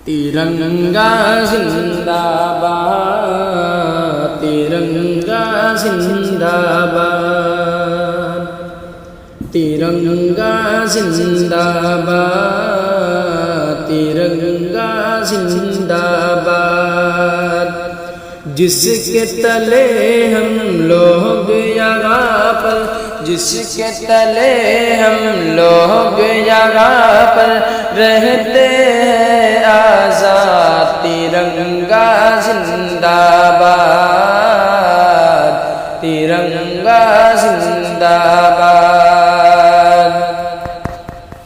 ترنگا زندہ باد، ترنگا زندہ باد، ترنگا زندہ باد، ترنگا زندہ باد۔ جس کے تلے ہم لوگ یہاں پر، جس کے تلے ہم لوگ یہاں پر رہتے ہیں آزاد، ترنگا زندہ باد، ترنگا زندہ باد۔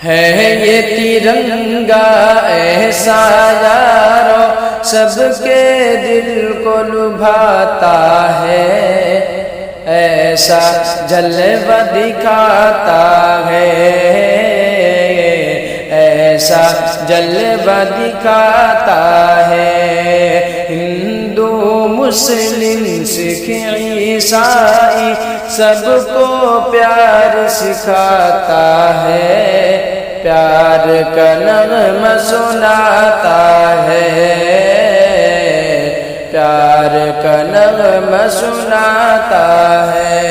ہے یہ ترنگا ایسا یارو سب کے دل کو لبھاتا ہے، ایسا جلوہ دکھاتا ہے، ایسا جلوہ دکھاتا ہے۔ ہندو مسلم سکھ عیسائی سب کو پیار سکھاتا ہے، پیار کا نغمہ سناتا ہے، پیار کا نغمہ سناتا ہے۔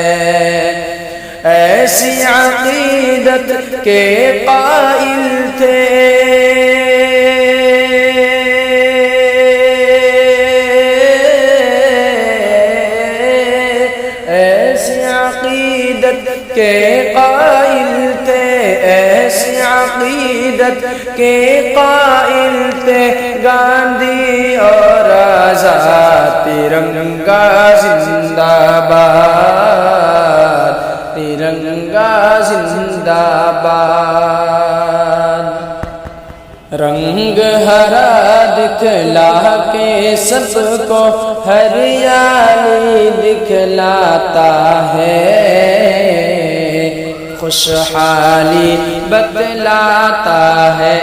ایسی عقیدت کے قائل تھے ایسی عقیدت کے قائل تھے، ایسی عقیدت کے قائل تھے گاندھی اور آزاد، ترنگا زندہ باد، ترنگا زندہ باد۔ رنگ ہرا دکھلا کے سب کو ہریالی دکھلاتا ہے، خوشحالی بتلاتا ہے،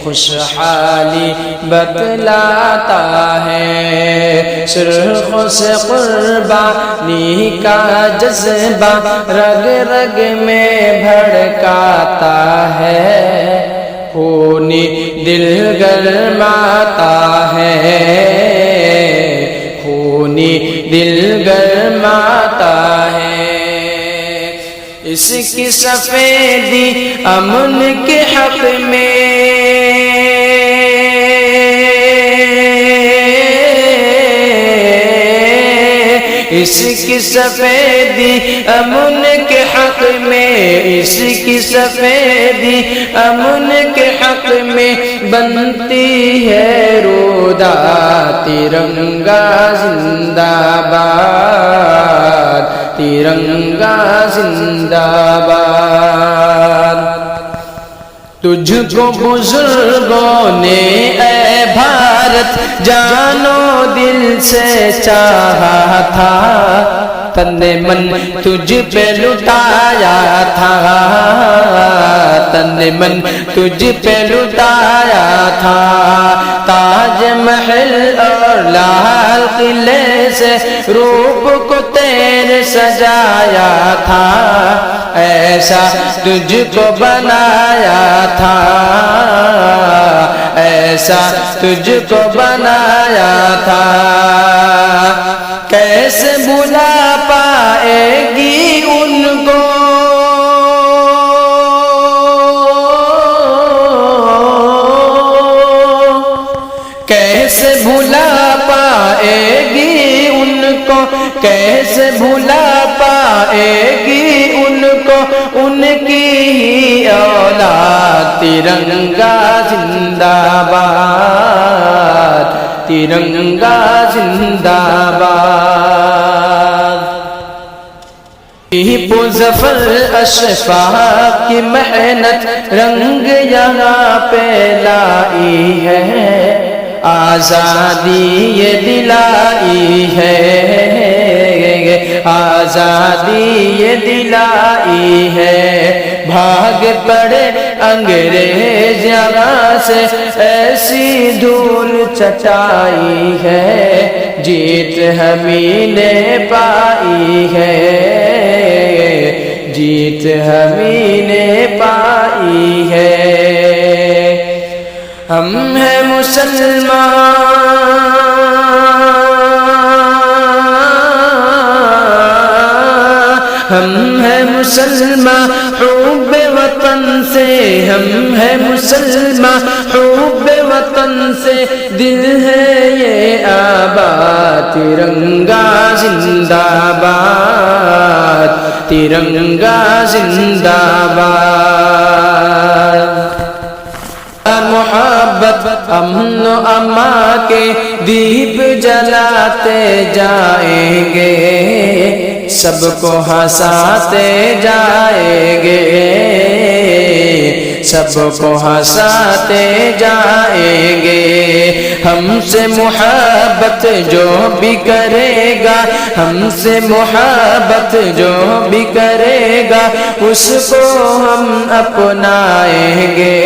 خوشحالی بتلاتا ہے۔ سرخ سے قربانی کا جذبہ رگ رگ میں بھڑکاتا ہے، خونی دل گرماتا ہے، خونی دل گرماتا ہے۔ اس کی سفیدی امن کے حق میں، اس کی سفیدی امن کے حق میں، اس کی سفیدی امن کے حق میں بنتی ہے رودا، ترنگا زندہ باد، ترنگا زندہ باد۔ تجھ کو بزرگوں نے اے بھارت جانو دل سے چاہا تھا، تن من تجھ پہ لٹایا تھا، تن من تجھ پہ لٹایا تھا۔ تاج محل اور لال قلعے سے روپ کو تیرے سجایا تھا، ایسا تجھ کو بنایا تھا، ایسا تجھ کو بنایا تھا۔ کیسے بھلا پائے گی ان کو، کیسے بھلا پائے گی ان کو، کیسے بھلا پائے گی ان کو ان کی ہی اولاد، ترنگا زندہ باد، ترنگا زندہ باد۔ ٹیپو ظفر اشفاق کی محنت رنگ یہاں پہ لائی ہے، آزادی یہ دلائی ہے، آزادی یہ دلائی ہے۔ بھاگ پڑے انگریز یہاں سے ایسی دھول چٹائی ہے، جیت ہمیں نے پائی ہے، جیت ہمیں نے پائی ہے۔ ہم ہیں مسلمان، ہم ہیں مسلمان حب وطن سے، ہم ہیں مسلمان حب وطن سے، دل ہے یہ آباد، ترنگا زندہ باد، ترنگا زندہ باد۔ محبت امن و امان کے دیپ جلاتے جائیں گے، سب کو ہنساتے جائیں گے، سب کو ہنساتے جائیں گے۔ ہم سے محبت جو بھی کرے گا، ہم سے محبت جو بھی کرے گا، اس کو ہم اپنائیں گے،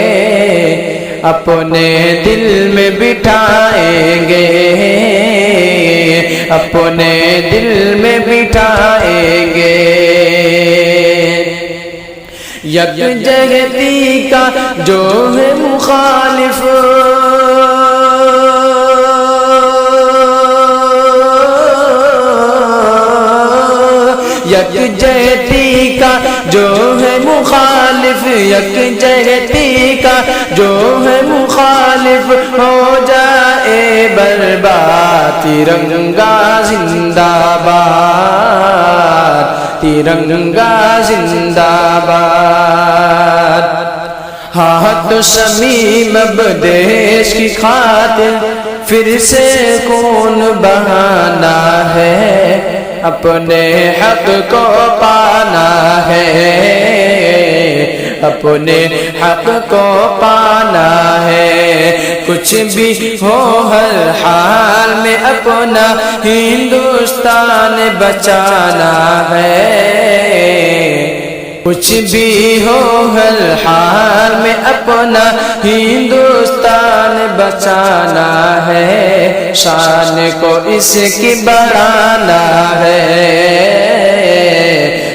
اپنے دل میں بٹھائیں گے، اپنے دل میں بٹھائیں گے۔ یکجہتی کا جو ہے مخالف، یکجہتی کا جو ہے مخالف، یکجہتی کا جو ہے مخالف، ہو جائے برباد، ترنگا زندہ باد، ترنگا زندہ باد۔ ہاں تو شمیم اب دیش کی خاطر پھر سے خون بہانا ہے، اپنے حق کو پانا ہے، اپنے حق کو پانا ہے۔ کچھ بھی ہو ہر حال میں اپنا ہندوستان بچانا ہے، کچھ بھی ہو ہر حال میں اپنا ہندوستان بچانا ہے، شان کو اس کی بڑھانا ہے،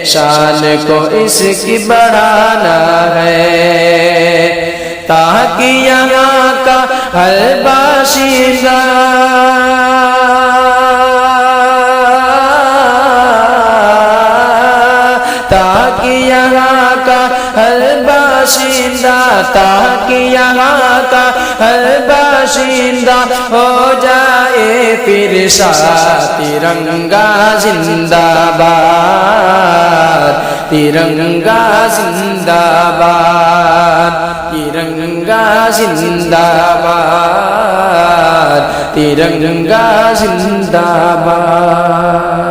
شان کو اس کی بڑھانا ہے، تاکہ یہاں کا ہر باشندہ تاکہ یہاں کا ہر باشندہ ہو جائے پھر شاد، ترنگا زندہ باد، ترنگا زندہ باد، ترنگا زندہ باد، ترنگا زندہ باد۔